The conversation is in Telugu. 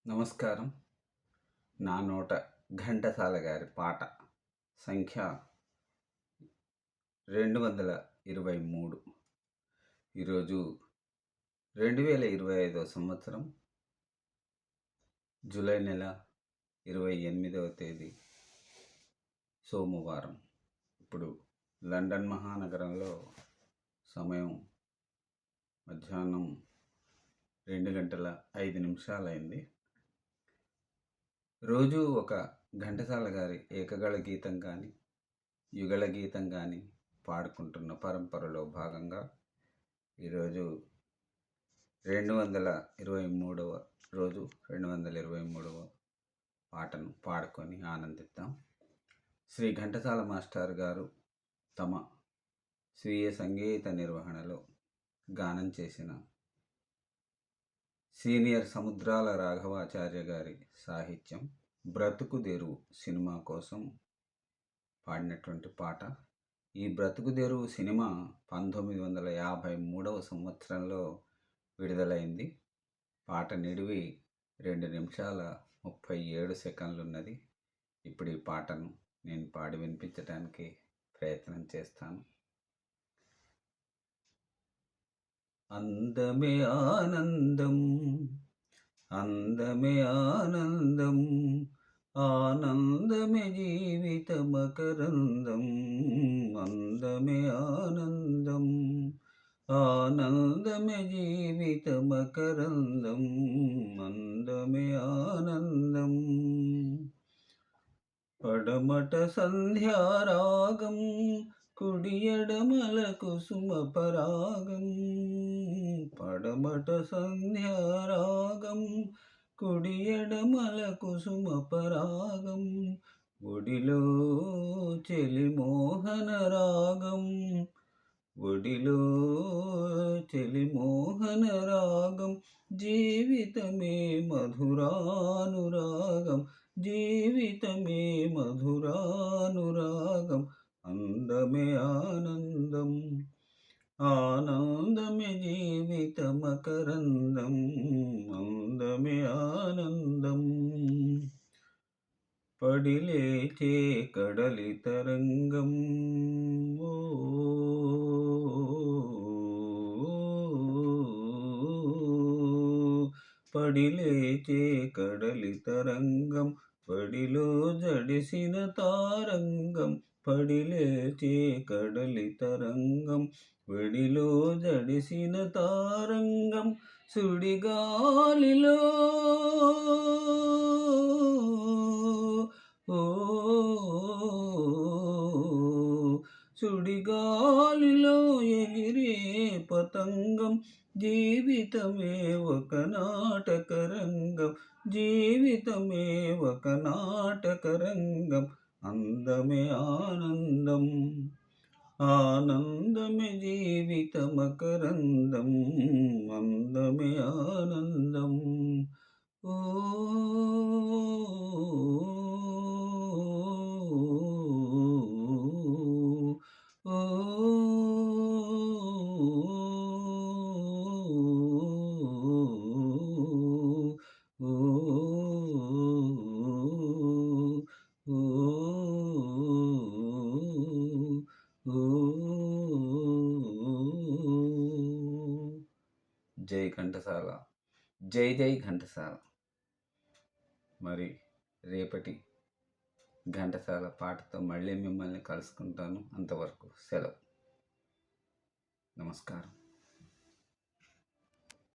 నమస్కారం. నా నోట ఘంటసాల గారి పాట సంఖ్య 223. ఈరోజు 2025 సంవత్సరం జూలై నెల 28వ తేదీ సోమవారం. ఇప్పుడు లండన్ మహానగరంలో సమయం మధ్యాహ్నం 2:05 రోజు ఒక ఘంటసాల గారి ఏకగళ గీతం కానీ యుగళ గీతం కానీ పాడుకుంటున్న పరంపరలో భాగంగా ఈరోజు 223వ రోజు 223వ పాటను పాడుకొని ఆనందిద్దాం. శ్రీ ఘంటసాల మాస్టర్ గారు తమ స్వీయ సంగీత నిర్వహణలో గానం చేసిన సీనియర్ సముద్రాల రాఘవాచార్య గారి సాహిత్యం బ్రతుకుదెరువు సినిమా కోసం పాడినటువంటి పాట. ఈ బ్రతుకుదెరువు సినిమా 1953వ సంవత్సరంలో విడుదలైంది. పాట నిడివి 2 నిమిషాల 37 సెకండ్లు ఉన్నది. ఇప్పుడు ఈ పాటను నేను పాడి వినిపించడానికి ప్రయత్నం చేస్తాను. అందమే ఆనందం, అందమే ఆనందం, ఆనందమే జీవిత మకరందం. అందమే ఆనందం, ఆనందమే జీవిత మకరందం. అందమే ఆనందం. పడమట సంధ్యారాగం, కుడి ఎడమల కుసుమ పరాగం. పడమట సంధ్యారాగం, కుడి ఎడమల కుసుమ పరాగం. ఒడిలో చెలిమోహన రాగం, ఒడిలో చెలిమోహన రాగం. జీవితమే మధురానురాగం, జీవితమే మధురానురాగం. అందమే ఆనందం, ఆనందమే జీవిత మకరందం. అందమే ఆనందం. పడిలేచే కడలి తరంగం, ఓ పడిలేచే కడలి తరంగం. పడిలో జడిసిన తారంగం, పడిలేచే కడలి తరంగం. వడిలో జడిసిన తారంగం. సుడిగాలిలో సుడిగాలిలో ఎగిరే పతంగం. జీవితమే ఒక నాటకరంగం, జీవితమే ఒక నాటకరంగం. అందమే ఆనందం, ఆనందమే జీవిత మకరందం. అందమే ఆనందం. ఓ జై ఘంటసాల, జై జై ఘంటసాల. మరి రేపటి ఘంటసాల పాటతో మళ్ళీ మిమ్మల్ని కలుసుకుంటాను. అంతవరకు సెలవు. నమస్కారం.